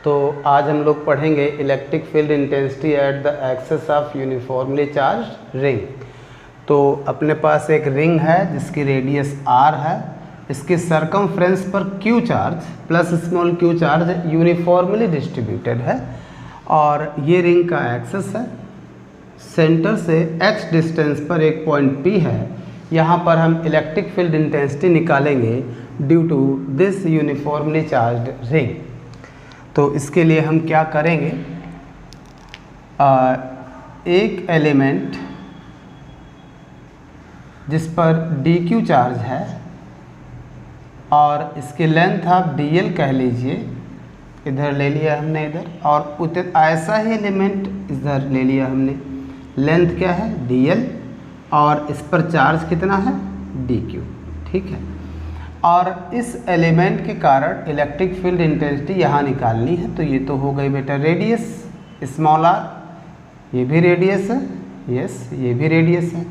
तो आज हम लोग पढ़ेंगे electric field intensity at the axis of uniformly charged ring. तो अपने पास एक रिंग है जिसकी रेडियस r है, इसके सरकमफ्रेंस पर q charge plus small q charge uniformly distributed है और ये रिंग का एक्सिस है। सेंटर से x डिस्टेंस पर एक पॉइंट P है। यहाँ पर हम इलेक्ट्रिक फील्ड इंटेंसिटी निकालेंगे due to this uniformly charged ring. तो इसके लिए हम क्या करेंगे, एक एलिमेंट जिस पर dq चार्ज है और इसकी लेंथ आप dl कह लीजिए, इधर ले लिया हमने इधर, और ऐसा ही एलिमेंट इधर ले लिया हमने, लेंथ क्या है dl और इस पर चार्ज कितना है dq, ठीक है। और इस एलिमेंट के कारण इलेक्ट्रिक फील्ड इंटेंसिटी यहाँ निकालनी है। तो ये तो हो गई बेटा रेडियस स्मॉल r, ये भी रेडियस है, यस ये भी रेडियस है,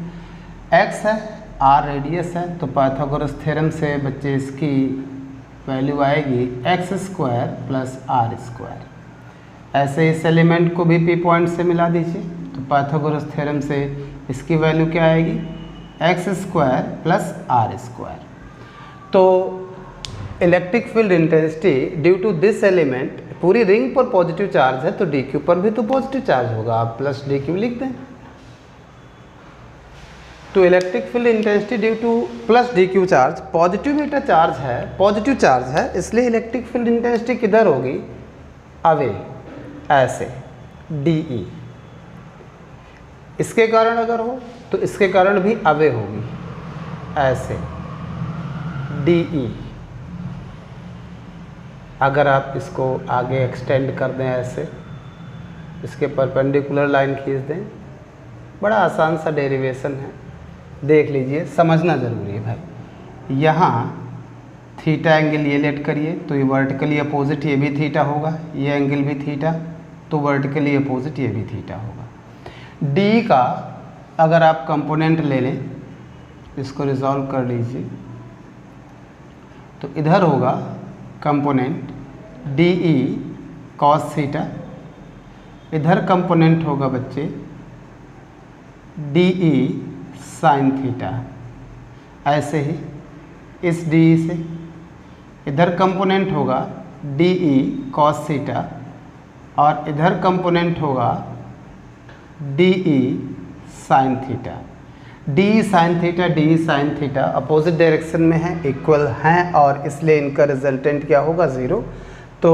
x है, r रेडियस है। तो पाइथागोरस थ्योरम से बच्चे इसकी वैल्यू आएगी x² प्लस r²। ऐसे इस एलिमेंट को भी P पॉइंट से मिला दीजिए, तो पाइथागोरस थ्योरम से इसकी वैल्यू क्या आएगी x² प्लस r²। तो electric field intensity due to this element, पूरी रिंग पर पॉजिटिव चार्ज है तो dq पर भी तो पॉजिटिव चार्ज होगा, आप प्लस dq लिख दें। तो electric field intensity due two plus dq charge, positive बेटा चार्ज है, पॉजिटिव चार्ज है, इसलिए इलेक्ट्रिक फील्ड इंटेंसिटी किधर होगी, अवे, ऐसे dE। इसके कारण अगर हो तो इसके कारण भी अवे होगी, ऐसे dE। अगर आप इसको आगे एक्सटेंड कर दें, ऐसे इसके परपेंडिकुलर लाइन खींच दें, बड़ा आसान सा डेरिवेशन है, देख लीजिए, समझना ज़रूरी है भाई। यहाँ थीटा एंगल ये लेट करिए तो ये वर्टिकली अपोजिट ये भी थीटा होगा, ये एंगल भी थीटा, तो वर्टिकली अपोजिट ये भी थीटा होगा। डी का अगर आप कंपोनेंट ले लें, इसको रिजॉल्व कर लीजिए, तो इधर होगा कंपोनेंट DE cos थीटा, इधर कंपोनेंट होगा बच्चे DE sin थीटा। ऐसे ही इस DE से इधर कंपोनेंट होगा DE cos थीटा और इधर कंपोनेंट होगा DE sin theta. D sine theta opposite direction में है, इक्वल हैं और इसलिए इनका रिजल्टेंट क्या होगा, ज़ीरो। तो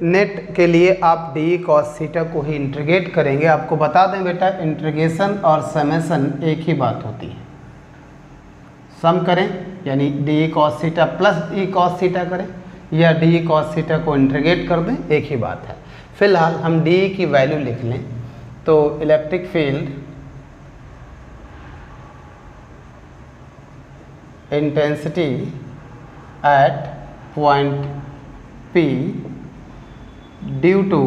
नेट के लिए आप डी कॉस थीटा को ही इंटीग्रेट करेंगे। आपको बता दें बेटा, इंटीग्रेशन और समेशन एक ही बात होती है। सम करें यानी D cos theta plus E cos theta करें या डी कॉस थीटा को इंटीग्रेट कर दें, एक ही बात है। फिलहाल हम डी की वैल्यू लिख लें, तो electric field intensity at point P due two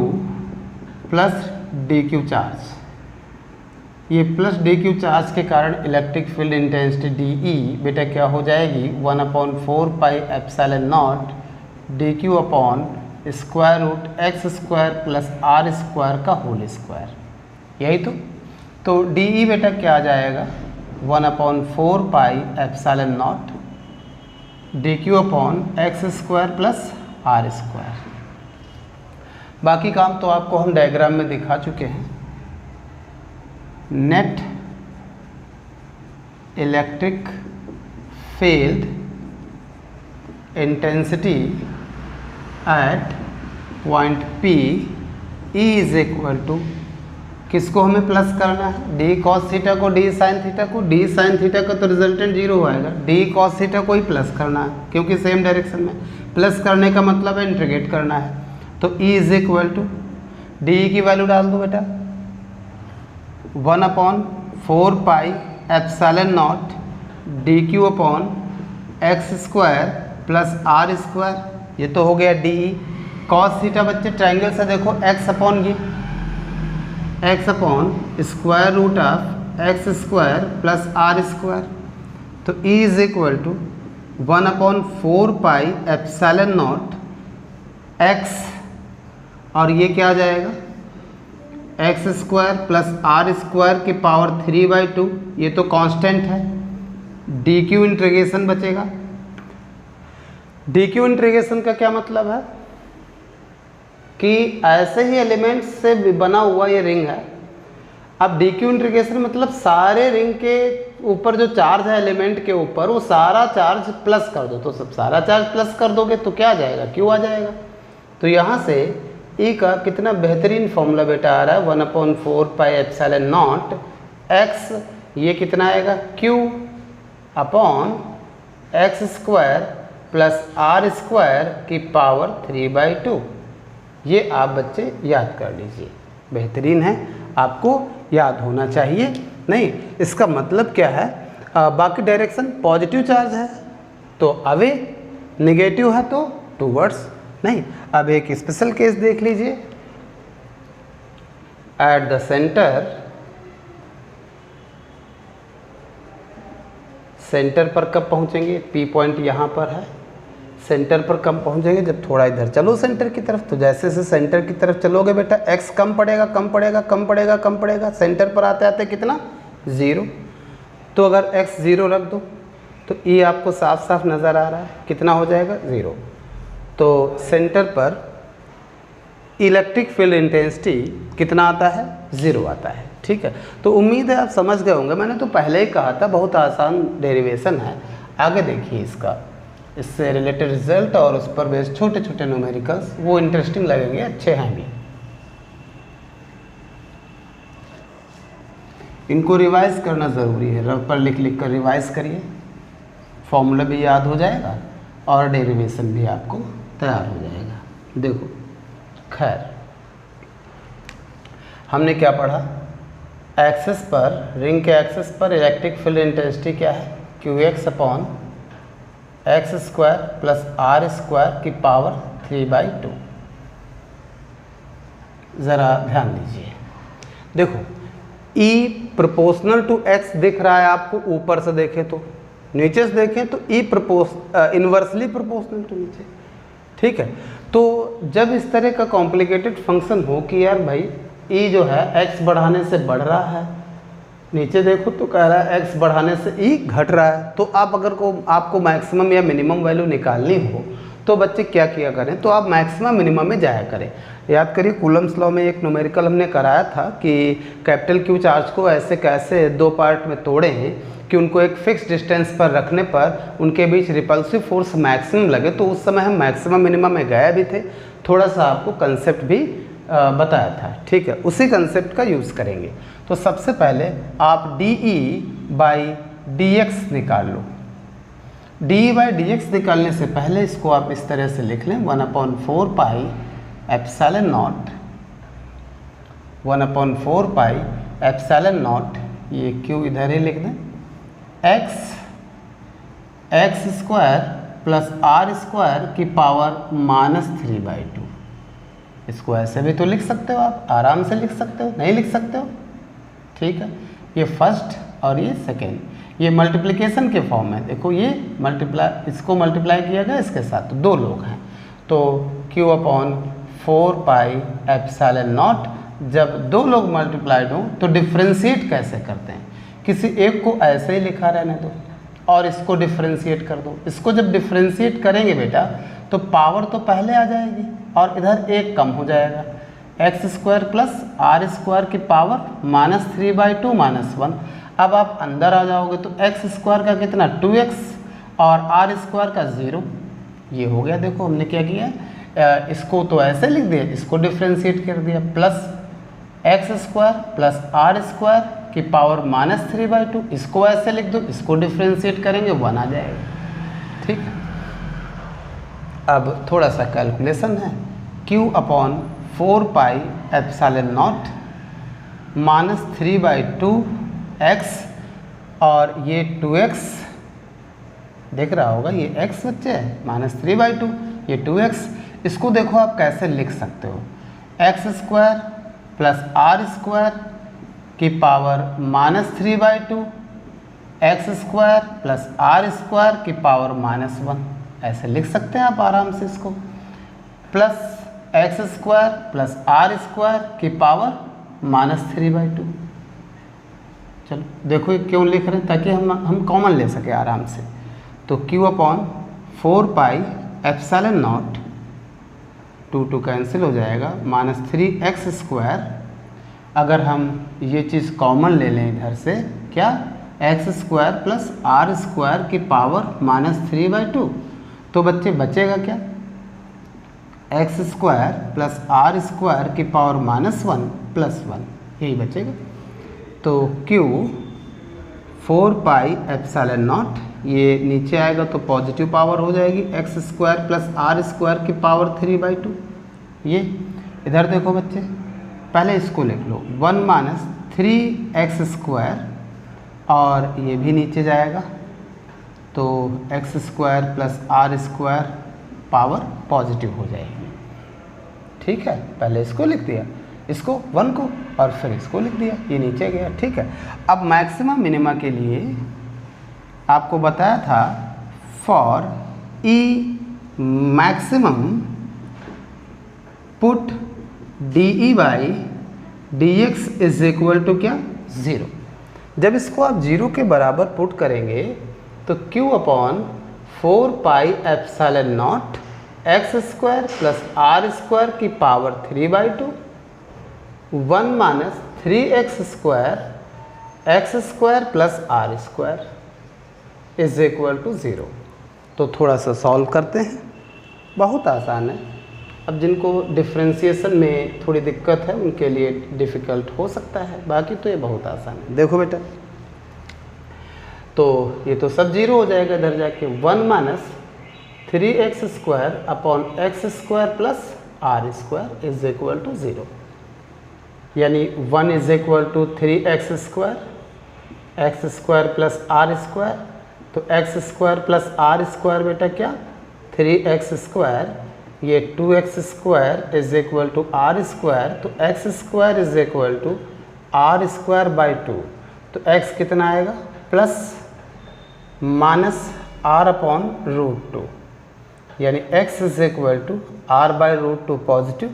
plus dq charge, ये प्लस dq चार्ज के कारण इलेक्ट्रिक फील्ड इंटेंसिटी DE बेटा क्या हो जाएगी, 1/4 pi epsilon naught dq upon square root x² plus r² का होल स्क्वायर, यही तो DE बेटा क्या आ जाएगा, 1/4 pi epsilon naught dq upon x² plus r²। बाकी काम तो आपको हम डायग्राम में दिखा चुके हैं। Net electric field intensity at point P E is equal to, किसको हमें प्लस करना है, डी कॉस थीटा को डी साइन थीटा को, डी साइन थीटा का तो रिजल्टेंट जीरो आएगा, डी कॉस थीटा को ही प्लस करना है क्योंकि सेम डायरेक्शन में, प्लस करने का मतलब है इंटीग्रेट करना है। तो E is equal to d की वैल्यू डाल दो बेटा, 1/4 pi epsilon naught dq upon x² plus r², ये तो हो गया DE। कॉस थीटा बच्चे ट्राइंगल से देखो, x अपॉन ये x upon square root of x² plus r², तो E is equal to 1/4 pi epsilon naught x और ये क्या आ जाएगा x square plus r square की पावर 3/2, ये तो कांस्टेंट है। डी क्यू इंटीग्रेशन बचेगा। डी क्यू इंटीग्रेशन का क्या मतलब है कि ऐसे ही एलिमेंट से बना हुआ ये रिंग है। अब डी क्यू इंटीग्रेशन मतलब सारे रिंग के ऊपर जो चार्ज है एलिमेंट के ऊपर वो सारा चार्ज प्लस कर दो, तो सब सारा चार्ज प्लस कर दोगे तो क्या आ जाएगा क्यू आ जाएगा। तो यहाँ से ई का कितना बेहतरीन फॉर्मूला बेटा आ रहा है 1/4πε0 एक्स, ये कितना आएगा Q upon x square plus r square की पावर 3/2। ये आप बच्चे याद कर लीजिए, बेहतरीन है, आपको याद होना चाहिए। नहीं इसका मतलब क्या है, बाकी डायरेक्शन पॉजिटिव चार्ज है तो अवे, नेगेटिव है तो टूवर्ड्स। नहीं अब एक स्पेशल केस देख लीजिए। एट द सेंटर, सेंटर पर कब पहुंचेंगे, पी पॉइंट यहाँ पर है, सेंटर पर कब पहुंचेंगे जब थोड़ा इधर चलो सेंटर की तरफ। तो जैसे जैसे सेंटर की तरफ चलोगे बेटा x कम पड़ेगा कम पड़ेगा कम पड़ेगा कम पड़ेगा, सेंटर पर आते आते कितना 0। तो अगर x 0 रख दो तो E आपको साफ साफ नज़र आ रहा है कितना हो जाएगा 0। तो सेंटर पर इलेक्ट्रिक फील्ड इंटेंसिटी कितना आता है 0 आता है। ठीक है, तो उम्मीद है आप समझ गए होंगे, मैंने तो पहले ही कहा था बहुत आसान डेरिवेशन है। आगे देखिए इसका, इससे रिलेटेड रिजल्ट और उस पर बेस्ड छोटे छोटे न्यूमेरिकल्स, वो इंटरेस्टिंग लगेंगे, अच्छे हैं भी। इनको रिवाइज करना ज़रूरी है, रफ पर लिख लिख कर रिवाइज करिए, फॉर्मूला भी याद हो जाएगा और डेरिवेशन भी आपको तैयार हो जाएगा। देखो खैर हमने क्या पढ़ा, एक्सेस पर, रिंग के एक्सेस पर इलेक्ट्रिक फील्ड इंटेंसिटी क्या है Qx upon x square plus r square की पावर 3/2। ज़रा ध्यान दीजिए, देखो E प्रोपोर्शनल टू x दिख रहा है आपको, ऊपर से देखें तो, नीचे से देखें तो E इन्वर्सली प्रोपोर्शनल टू नीचे। ठीक है, तो जब इस तरह का कॉम्प्लिकेटेड फंक्शन हो कि यार भाई E जो है x बढ़ाने से बढ़ रहा है, नीचे देखो तो कह रहा है x बढ़ाने से E घट रहा है, तो आप अगर आपको मैक्सिमम या मिनिमम वैल्यू निकालनी हो तो बच्चे क्या किया करें, तो आप मैक्सिमम मिनिमम में जाया करें। याद करिए कूलम्स लॉ में एक न्यूमेरिकल हमने कराया था कि कैपिटल Q चार्ज को ऐसे कैसे दो पार्ट में तोड़े हैं कि उनको एक फिक्स डिस्टेंस पर रखने पर उनके बीच रिपल्सिव फोर्स मैक्सिमम लगे। तो उस समय हम मैक्सिमम मिनिमम में गए भी थे, थोड़ा सा आपको कंसेप्ट भी बताया था। ठीक है, उसी कंसेप्ट का यूज़ करेंगे। तो सबसे पहले आप DE/dx निकाल लो। DE/dx निकालने से पहले इसको आप इस तरह से लिख लें 1/4πε0, 1/4πε0, ये Q इधर ही लिख दें, x square plus r square की पावर -3/2। इसको ऐसे भी तो लिख सकते हो, आप आराम से लिख सकते हो, नहीं लिख सकते हो। ठीक है, ये फर्स्ट और ये सेकेंड, ये मल्टीप्लिकेशन के फॉर्म में, देखो ये मल्टीप्लाई, इसको मल्टीप्लाई किया गया इसके साथ, तो दो लोग हैं, तो Q/4πε0। जब दो लोग मल्टीप्लाइड हों तो डिफ्रेंशिएट कैसे करते हैं, किसी एक को ऐसे ही लिखा रहने दो और इसको डिफ्रेंशिएट कर दो। इसको जब डिफ्रेंशिएट करेंगे बेटा तो पावर तो पहले आ जाएगी और इधर एक कम हो जाएगा, x square plus r square की पावर -3/2 -1। अब आप अंदर आ जाओगे तो एक्स स्क्वायर का कितना 2x और आर स्क्वायर का 0, ये हो गया। देखो हमने क्या किया, इसको तो ऐसे लिख दिया, इसको डिफ्रेंशिएट कर दिया, plus x square plus r square की पावर -3/2, इसको ऐसे लिख दो, इसको डिफ्रेंशिएट करेंगे 1 आ जाएगा। ठीक है, अब थोड़ा सा कैलकुलेशन है, Q/4πε0 -3/2x और ये 2x देख रहा होगा, ये x बच्चे है, -3/2, ये 2x। इसको देखो आप कैसे लिख सकते हो, x square plus r square की power -3/2, x square plus r square की पावर -1, ऐसे लिख सकते हैं आप आराम से इसको, plus x square plus r square की पावर -3/2। चलो देखो ये क्यों लिख रहे हैं, ताकि हम कॉमन ले सके आराम से। तो Q/4πε0, 2 कैंसिल हो जाएगा, -3x²। अगर हम ये चीज़ कॉमन ले लें इधर से, क्या x² प्लस r² की पावर -3/2, तो बच्चे बचेगा क्या, x² प्लस r² की पावर -1 + 1, यही बचेगा। तो Q/4πε0 ये नीचे आएगा तो पॉजिटिव पावर हो जाएगी, x² प्लस r² की पावर 3/2। ये इधर देखो बच्चे, पहले इसको लिख लो, 1 - 3x² और ये भी नीचे जाएगा तो x² plus r² power positive हो जाएगी। ठीक है, पहले इसको लिख दिया, इसको 1 को, और फिर इसको लिख दिया, ये नीचे गया। ठीक है, अब मैक्सिमम मिनिमा के लिए आपको बताया था, for E maximum put dE/dx = क्या, 0। जब इसको आप 0 के बराबर पुट करेंगे तो Q/4πε0 x² प्लस r² की power 3/2 1 - 3x² x² plus r² = 0। तो थोड़ा सा सॉल्व करते हैं, बहुत आसान है। अब जिनको डिफ्रेंशिएशन में थोड़ी दिक्कत है उनके लिए डिफ़िकल्ट हो सकता है, बाकी तो ये बहुत आसान है। देखो बेटा, तो ये तो सब 0 हो जाएगा इधर जाके, 1 - 3x² upon x² plus r² = 0, यानी 1 = 3x² x² प्लस r², तो x² प्लस r² बेटा क्या, 3x², ये 2x² = r², तो x² = r²/2, तो x कितना आएगा, प्लस -r/√2, यानी x = r/√2 positive,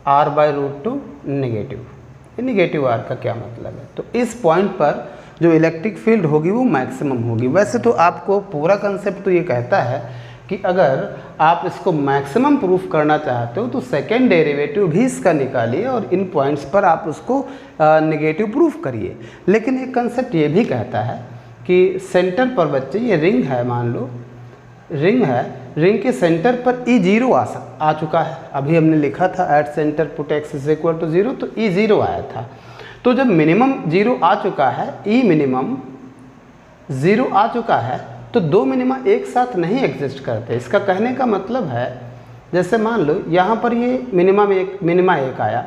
r/√2 negative. ये नेगेटिव r का क्या मतलब है, तो इस पॉइंट पर जो इलेक्ट्रिक फील्ड होगी वो मैक्सिमम होगी। वैसे तो आपको पूरा कंसेप्ट तो ये कहता है कि अगर आप इसको मैक्सिमम प्रूफ करना चाहते हो तो सेकेंड डेरिवेटिव भी इसका निकालिए और इन पॉइंट्स पर आप उसको नेगेटिव प्रूफ करिए। लेकिन एक कंसेप्ट ये भी कहता है कि सेंटर पर बच्चे, ये रिंग है, मान लो रिंग है, रिंग के सेंटर पर E0 आ चुका है। अभी हमने लिखा था एट सेंटर पुट x = 0, तो E0 आया था। तो जब मिनिमम 0 आ चुका है, ई मिनिमम 0 आ चुका है, तो दो मिनिमा एक साथ नहीं एग्जिस्ट करते। इसका कहने का मतलब है, जैसे मान लो यहाँ पर ये मिनिमा 1 आया,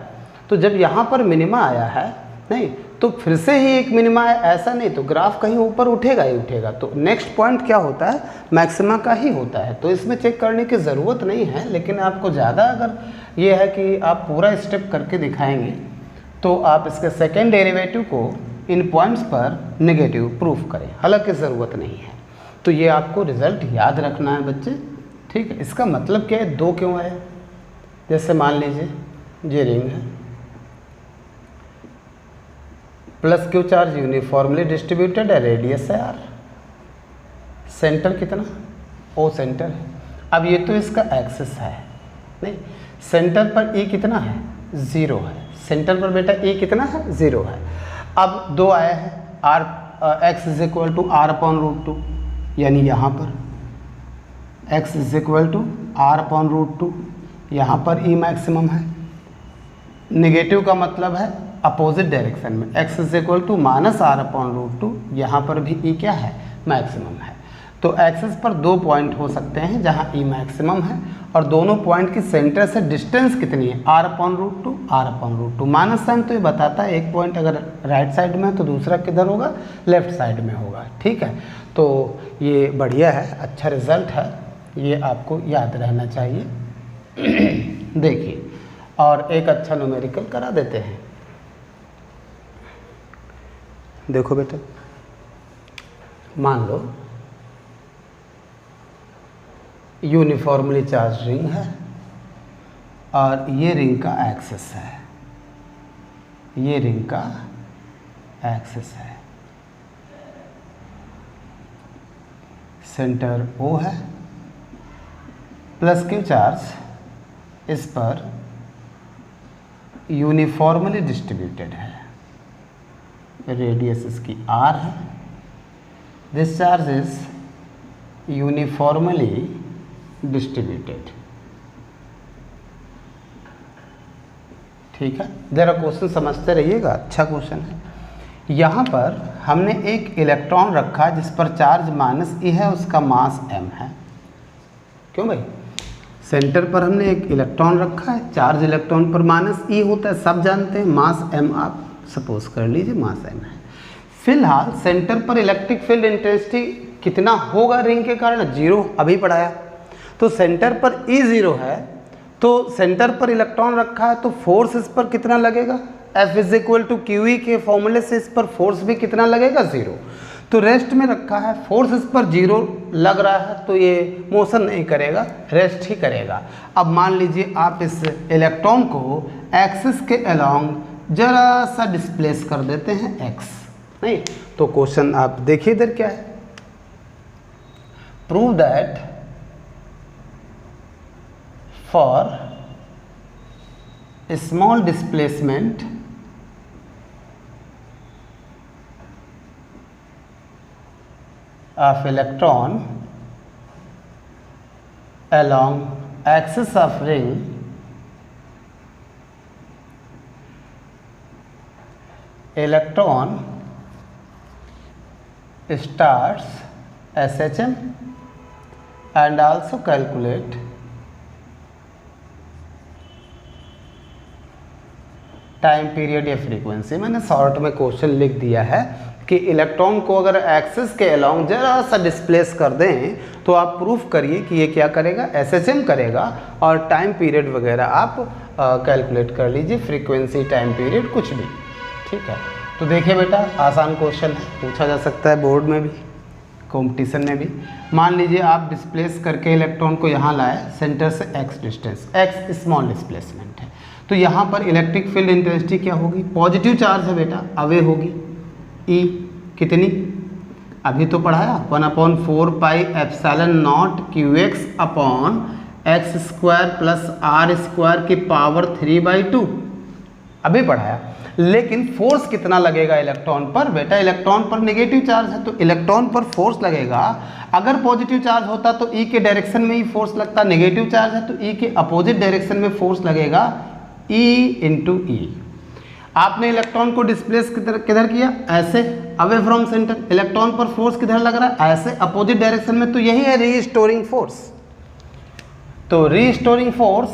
तो जब यहाँ पर मिनिमा आया है नहीं, तो फिर से ही एक मिनिमा है, ऐसा नहीं, तो ग्राफ कहीं ऊपर उठेगा ही उठेगा। तो नेक्स्ट पॉइंट क्या होता है, मैक्सिमा का ही होता है। तो इसमें चेक करने की ज़रूरत नहीं है, लेकिन आपको ज़्यादा अगर ये है कि आप पूरा स्टेप करके दिखाएंगे तो आप इसके सेकेंड डेरिवेटिव को इन पॉइंट्स पर नेगेटिव प्रूफ करें, हालांकि ज़रूरत नहीं है। तो ये आपको रिज़ल्ट याद रखना है बच्चे, ठीक है। इसका मतलब क्या है, 2 क्यों आए, जैसे मान लीजिए ये रिंग है, plus Q charge uniformly distributed है, रेडियस है r, सेंटर कितना, O सेंटर है। अब ये तो इसका एक्सिस है, नहीं, सेंटर पर E कितना है, 0 है, सेंटर पर बेटा E कितना है, 0 है। अब 2 आया है, x = r/√2, यानी यहाँ पर x = r/√2, यहाँ पर E मैक्सिमम है। नेगेटिव का मतलब है अपोजिट डायरेक्शन में, x = -r/√2, यहाँ पर भी E क्या है, मैक्सिमम है। तो एक्सिस पर 2 पॉइंट हो सकते हैं जहाँ E मैक्सिमम है, और दोनों पॉइंट की सेंटर से डिस्टेंस कितनी है, r/√2। माइनस साइन तो ये बताता है एक पॉइंट अगर राइट साइड में है तो दूसरा किधर होगा, लेफ्ट साइड में होगा, ठीक है। तो ये बढ़िया है, अच्छा रिजल्ट है, ये आपको याद रहना चाहिए। देखिए, और एक अच्छा न्यूमेरिकल करा देते हैं। देखो बेटा, मान लो यूनिफॉर्मली चार्ज रिंग है, और ये रिंग का एक्सिस है, ये रिंग का एक्सिस है। सेंटर O है, प्लस Q चार्ज इस पर यूनिफॉर्मली डिस्ट्रीब्यूटेड है, रेडियस इसकी R है, this charge is uniformly distributed. ठीक है, जरा क्वेश्चन समझते रहिएगा, अच्छा क्वेश्चन है। यहाँ पर हमने एक इलेक्ट्रॉन रखा जिस पर चार्ज -e है, उसका मास m है। क्यों भाई? सेंटर पर हमने एक इलेक्ट्रॉन रखा है, चार्ज इलेक्ट्रॉन पर -e होता है, सब जानते हैं, मास m आप सपोज कर लीजिए मास m है। फिलहाल सेंटर पर इलेक्ट्रिक फील्ड इंटेंसिटी कितना होगा रिंग के कारण? 0, अभी पढ़ाया। तो सेंटर पर E 0 है, तो सेंटर पर इलेक्ट्रॉन रखा है, तो फोर्स इस पर कितना लगेगा? F = QE के फॉर्मूले से इस पर फोर्स भी कितना लगेगा? 0। तो रेस्ट में रखा है, फोर्स इस पर 0 लग रहा है, तो ये मोशन नहीं करेगा, रेस्ट ही करेगा। अब मान लीजिए आप इस इलेक्ट्रॉन को एक्सिस के अलोंग जरा सा डिस्प्लेस कर देते हैं x, नहीं तो क्वेश्चन आप देखिए इधर क्या है, prove that for small displacement of electron along axis of ring electron starts SHM and also calculate time period या फ्रीक्वेंसी। मैंने शॉर्ट में क्वेश्चन लिख दिया है कि इलेक्ट्रॉन को अगर एक्सिस के अलोंग जरा सा डिस्प्लेस कर दें तो आप प्रूफ करिए कि ये क्या करेगा? SHM करेगा, और टाइम पीरियड वगैरह आप कैलकुलेट कर लीजिए, फ्रीक्वेंसी, टाइम पीरियड, कुछ भी। ठीक है, तो देखिए बेटा, आसान क्वेश्चन है, पूछा जा सकता है बोर्ड में भी, कंपटीशन में भी। मान लीजिए आप डिस्प्लेस करके इलेक्ट्रॉन को यहाँ लाए, सेंटर से x distance, x small displacement है, तो यहाँ पर इलेक्ट्रिक फील्ड इंटेंसिटी क्या होगी? पॉजिटिव चार्ज है बेटा, अवे होगी E कितनी? अभी तो पढ़ाया, 1/4 pi epsilon not QX upon x² plus R² की पावर 3/2, अभी पढ़ाया। लेकिन फोर्स कितना लगेगा इलेक्ट्रॉन पर? बेटा इलेक्ट्रॉन पर नेगेटिव चार्ज है, तो इलेक्ट्रॉन पर फोर्स लगेगा, अगर पॉजिटिव चार्ज होता तो E के डायरेक्शन में ही फोर्स लगता, नेगेटिव चार्ज है तो E के अपोजिट डायरेक्शन में फोर्स लगेगा, E × E। आपने इलेक्ट्रॉन को डिस्प्लेस किधर किया? ऐसे, अवे फ्रॉम सेंटर। इलेक्ट्रॉन पर फोर्स किधर लग रहा है? ऐसे, अपोजिट डायरेक्शन में, तो यही है रीस्टोरिंग फोर्स। तो रीस्टोरिंग फोर्स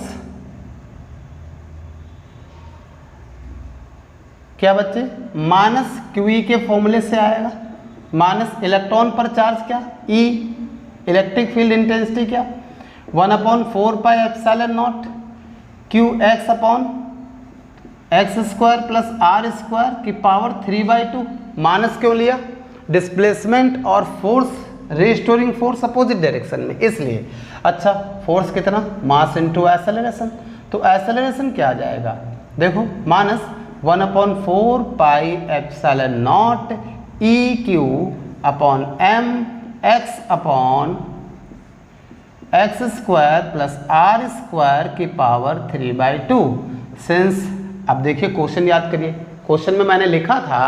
क्या बच्चे? -QE के फॉर्मूले से आएगा, माइनस इलेक्ट्रॉन पर चार्ज क्या? E, इलेक्ट्रिक फील्ड इंटेंसिटी क्या? 1/4 pi epsilon not QX upon x² plus R² की पावर 3/2। माइनस क्यों लिया? डिस्प्लेसमेंट और force, restoring force opposite direction में, इसलिए। अच्छा, फोर्स कितना? मास इनटू एक्सेलरेशन, तो एक्सेलरेशन क्या आ जाएगा? देखो, -1/4 pi epsilon not EQ upon mx upon x² plus R² की पावर 3/2। सिंस, अब देखिए क्वेश्चन याद करिए, क्वेश्चन में मैंने लिखा था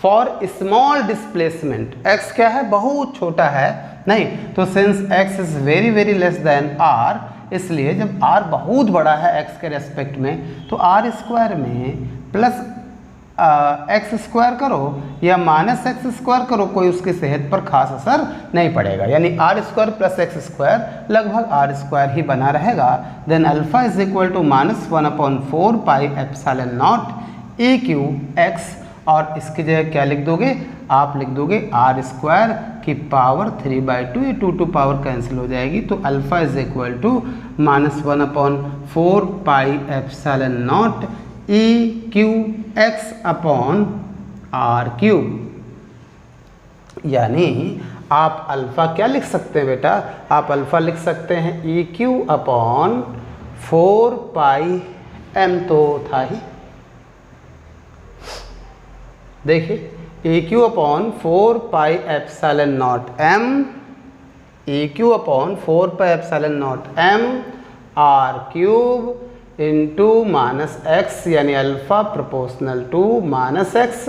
फॉर स्मॉल डिस्प्लेसमेंट, x क्या है? बहुत छोटा है, नहीं तो since x is very very less than r, इसलिए जब r बहुत बड़ा है x के रेस्पेक्ट में, तो R² में प्लस x² करो या -x² करो, कोई उसकी सेहत पर खास असर नहीं पड़ेगा, यानी R² प्लस x² लगभग R² ही बना रहेगा। Then alpha is equal to -1/4 pi epsilon naught EQX, और इसकी जगह क्या लिख दोगे? आप लिख दोगे R² की पावर 3/2, ये 2 पावर कैंसिल हो जाएगी, तो alpha is equal to -1/4 pi epsilon naught EQX upon R³। यानी आप अल्फ़ा क्या लिख सकते हैं बेटा? आप अल्फ़ा लिख सकते हैं EQ अपॉन 4 पाई m तो था ही, देखिए EQ upon 4 pi epsilon naught m, EQ upon 4 pi epsilon naught m r cube into minus x, यानी alpha proportional to minus x.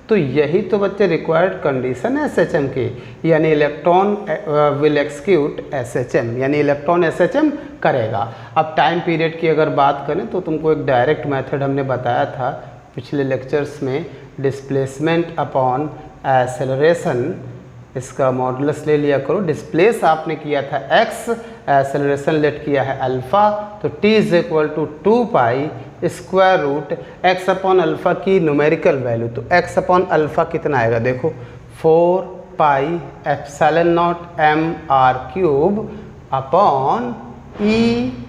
तो यही तो बच्चे रिक्वायर्ड कंडीशन है SHM की, यानी इलेक्ट्रॉन विल एक्सिक्यूट SHM, यानी इलेक्ट्रॉन SHM करेगा। अब टाइम पीरियड की अगर बात करें तो तुमको एक डायरेक्ट मेथड हमने बताया था पिछले लेक्चर्स में, डिस्प्लेसमेंट अपॉन एक्सेलरेशन, इसका मॉडुलस ले लिया करो। डिस्प्लेस आपने किया था x, एक्सेलरेशन लेट किया है अल्फ़ा, तो t is equal to 2 pi square root x upon alpha की न्यूमेरिकल वैल्यू। तो x अपॉन अल्फ़ा कितना आएगा, देखो 4 pi epsilon naught m r cube upon e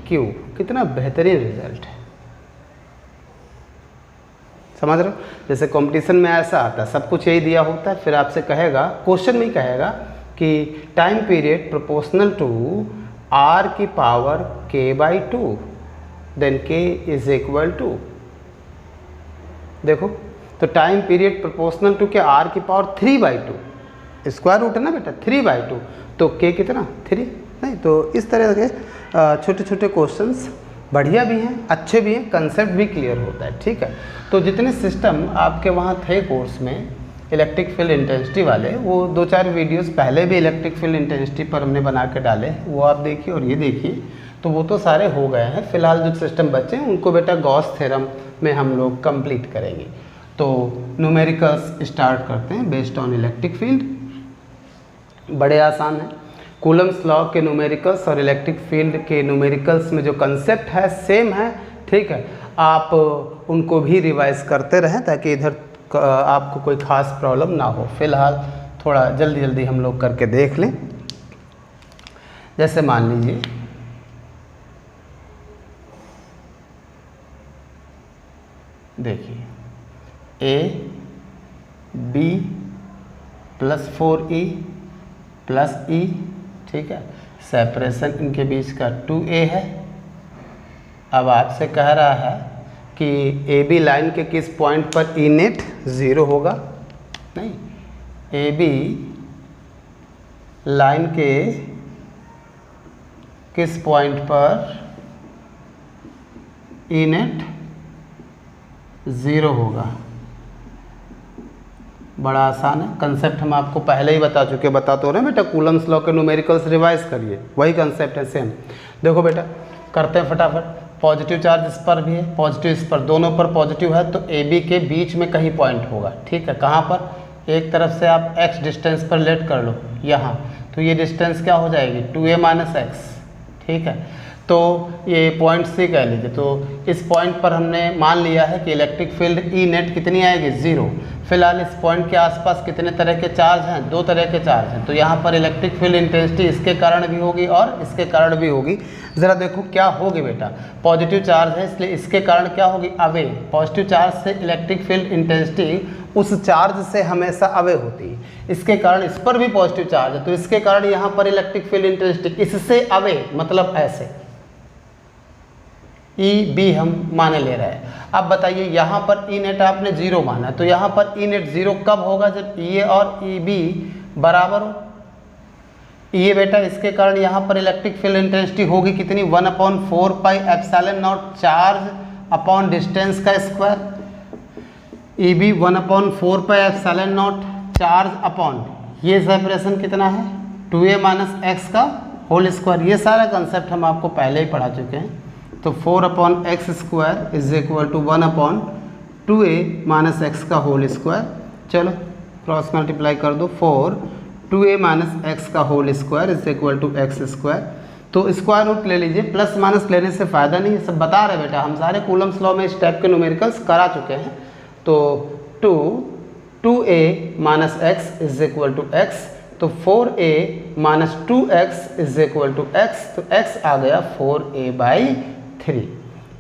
cube. कितना बेहतरीन रिजल्ट है, समझ रहे हो। जैसे कंपटीशन में ऐसा आता है, सब कुछ यही दिया होता है, फिर आपसे कहेगा, क्वेश्चन में कहेगा कि time period proportional to r की power k/2, then k is equal to, देखो तो टाइम पीरियड प्रोपोर्शनल टू क्या, r की पावर 3/2, स्क्वायर रूट है ना बेटा 3/2, तो k कितना 3, नहीं। तो इस तरह के छोटे छोटे क्वेश्चंस बढ़िया भी हैं, अच्छे भी हैं, कंसेप्ट भी क्लियर होता है, ठीक है। तो जितने सिस्टम आपके वहाँ थे कोर्स में इलेक्ट्रिक फील्ड इंटेंसिटी वाले, वो 2-4 वीडियोस पहले भी इलेक्ट्रिक फील्ड इंटेंसिटी पर हमने बना के डाले, वो आप देखिए और ये देखिए, तो वो तो सारे हो गए हैं। फिलहाल जो सिस्टम बचे हैं उनको बेटा गॉस थ्योरम में हम लोग कंप्लीट करेंगे। तो न्यूमेरिकल्स स्टार्ट करते हैं बेस्ड ऑन इलेक्ट्रिक फील्ड, बड़े आसान हैं। कूलम्स लॉ के न्यूमेरिकल्स और इलेक्ट्रिक फील्ड के न्यूमेरिकल्स में जो कंसेप्ट है सेम है, ठीक है। आप उनको भी रिवाइज करते रहें ताकि इधर आपको कोई ख़ास प्रॉब्लम ना हो। फिलहाल थोड़ा जल्दी जल्दी हम लोग करके देख लें। जैसे मान लीजिए देखिए a b plus 4e plus e, ठीक है। सेपरेशन इनके बीच का 2a है। अब आपसे कह रहा है कि ए बी लाइन के किस पॉइंट पर ई नेट 0 होगा, नहीं, ए बी लाइन के किस पॉइंट पर ई नेट 0 होगा। बड़ा आसान है, कंसेप्ट हम आपको पहले ही बता चुके, बता तो रहे हैं बेटा। कूलम्स लॉ के न्यूमेरिकल्स रिवाइज करिए, वही कंसेप्ट है सेम। देखो बेटा करते हैं फटाफट। पॉजिटिव चार्ज इस पर भी है, पॉजिटिव इस पर, दोनों पर पॉजिटिव है, तो ए बी के बीच में कहीं पॉइंट होगा, ठीक है। कहाँ पर, एक तरफ से आप x डिस्टेंस पर लेट कर लो यहाँ, तो ये डिस्टेंस क्या हो जाएगी 2a माइनस एक्स, ठीक है। तो ये पॉइंट C कह लीजिए। तो इस पॉइंट पर हमने मान लिया है कि इलेक्ट्रिक फील्ड ई नेट कितनी आएगी 0। फिलहाल इस पॉइंट के आसपास कितने तरह के चार्ज हैं, 2 तरह के चार्ज हैं। तो यहाँ पर इलेक्ट्रिक फील्ड इंटेंसिटी इसके कारण भी होगी और इसके कारण भी होगी। ज़रा देखो क्या होगी बेटा, पॉजिटिव चार्ज है इसलिए इसके कारण क्या होगी, अवे। पॉजिटिव चार्ज से इलेक्ट्रिक फील्ड इंटेंसिटी उस चार्ज से हमेशा अवे होती है, इसके कारण इस पर भी पॉजिटिव चार्ज है, तो इसके कारण यहाँ पर इलेक्ट्रिक फील्ड इंटेंसिटी इससे अवे, मतलब ऐसे ई बी हम माने ले रहे हैं। अब बताइए यहाँ पर ई नेट आपने 0 माना है, तो यहाँ पर ई नेट 0 कब होगा, जब ई ए और ई बी बराबर हो। ये बेटा इसके कारण यहाँ पर इलेक्ट्रिक फील्ड इंटेंसिटी होगी कितनी, 1/4 pi epsilon naught charge upon distance का square, E B 1/4 pi epsilon naught charge upon, ये सेपरेशन कितना है 2a माइनस एक्स का होल स्क्वायर। ये सारा कंसेप्ट हम आपको पहले ही पढ़ा चुके हैं। तो 4/x square is equal to 1/2a minus x का होल स्क्वायर। चलो क्रॉस मल्टीप्लाई कर दो, 2a माइनस एक्स का whole square is equal to x square. तो स्क्वायर रूट ले लीजिए, प्लस माइनस लेने से फ़ायदा नहीं है, सब बता रहे बेटा, हम सारे कूलम्स लॉ में इस टाइप के न्यूमेरिकल्स करा चुके हैं। तो 2a minus x is equal to x, तो 4a minus 2x is equal to x, तो x आ गया 4a/3।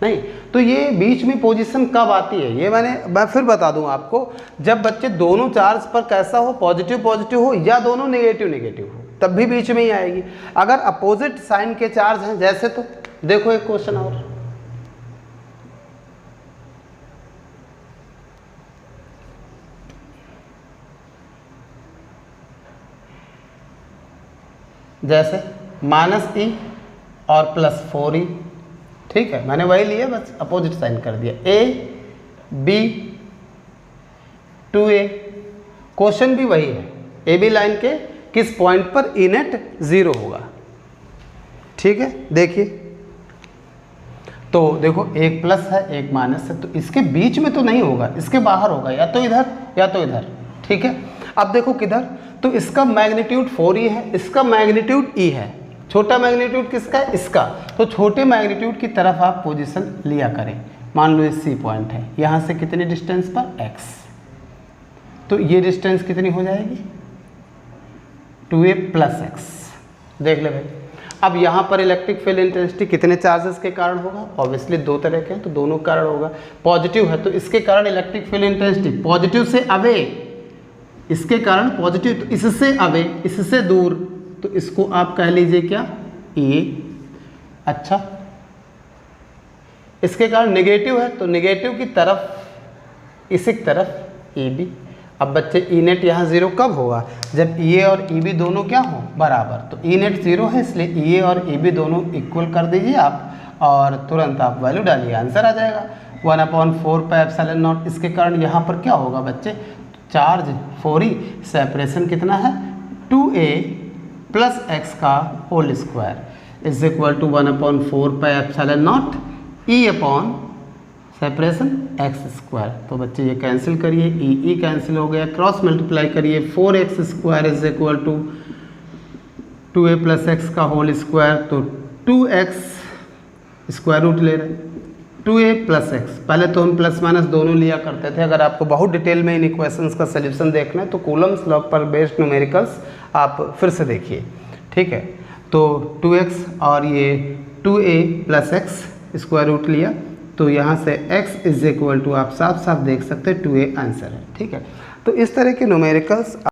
नहीं, तो ये बीच में पोजीशन कब आती है, ये मैं फिर बता दूं आपको, जब बच्चे दोनों चार्ज पर कैसा हो, पॉजिटिव पॉजिटिव हो या दोनों नेगेटिव नेगेटिव हो, तब भी बीच में ही आएगी। अगर अपोजिट साइन के चार्ज हैं जैसे, तो देखो एक क्वेश्चन और, जैसे -e और +4e, ठीक है, मैंने वही लिया, बस अपोजिट साइन कर दिया। a b 2a, क्वेश्चन भी वही है, ए बी लाइन के किस पॉइंट पर ई नेट 0 होगा, ठीक है। देखिए तो देखो एक प्लस है एक माइनस है, तो इसके बीच में तो नहीं होगा, इसके बाहर होगा, या तो इधर या तो इधर, ठीक है। अब देखो किधर, तो इसका मैग्नीट्यूड 4e है, इसका मैग्नीट्यूड e है, छोटा मैग्नीट्यूड किसका है, इसका। तो छोटे मैग्नीट्यूड की तरफ आप पोजीशन लिया करें। मान लो ये सी पॉइंट है, यहाँ से कितनी डिस्टेंस पर, x, तो ये डिस्टेंस कितनी हो जाएगी, 2a + x। देख ले भाई, अब यहाँ पर इलेक्ट्रिक फील्ड इंटेंसिटी कितने चार्जेस के कारण होगा, ऑब्वियसली दो तरह के हैं, तो दोनों कारण होगा। पॉजिटिव है तो इसके कारण इलेक्ट्रिक फील्ड इंटेंसिटी पॉजिटिव से अवे, इसके कारण पॉजिटिव, तो इससे अवे, इससे दूर, तो इसको आप कह लीजिए क्या, ए। अच्छा, इसके कारण नेगेटिव है तो नेगेटिव की तरफ, इसी तरफ ए बी। अब बच्चे ई नेट यहाँ 0 कब होगा, जब ई ए और ई बी दोनों क्या हो, बराबर। तो ई नेट 0 है, इसलिए ई ए और ई बी दोनों इक्वल कर दीजिए आप, और तुरंत आप वैल्यू डालिए, आंसर आ जाएगा 1/4πε0। इसके कारण यहाँ पर क्या होगा बच्चे, चार्ज 4e, सेपरेशन कितना है, 2a + x का whole square is equal to 1/4πε0 e upon separation x²। तो बच्चे ये कैंसिल करिए, ई कैंसिल हो गया, क्रॉस मल्टीप्लाई करिए, 4x² is equal to 2a + x का होल स्क्वायर, तो 2x स्क्वायर रूट ले रहे, 2a + x। पहले तो हम प्लस माइनस दोनों लिया करते थे। अगर आपको बहुत डिटेल में इन इक्वेशंस का सोल्यूशन देखना है तो कूलम्स लॉ पर बेस्ड न्यूमेरिकल्स आप फिर से देखिए, ठीक है। तो 2x और ये 2a + x स्क्वायर रूट लिया, तो यहाँ से x इज इक्वल टू आप साफ साफ देख सकते हैं 2a आंसर है, ठीक है। तो इस तरह के न्यूमेरिकल्स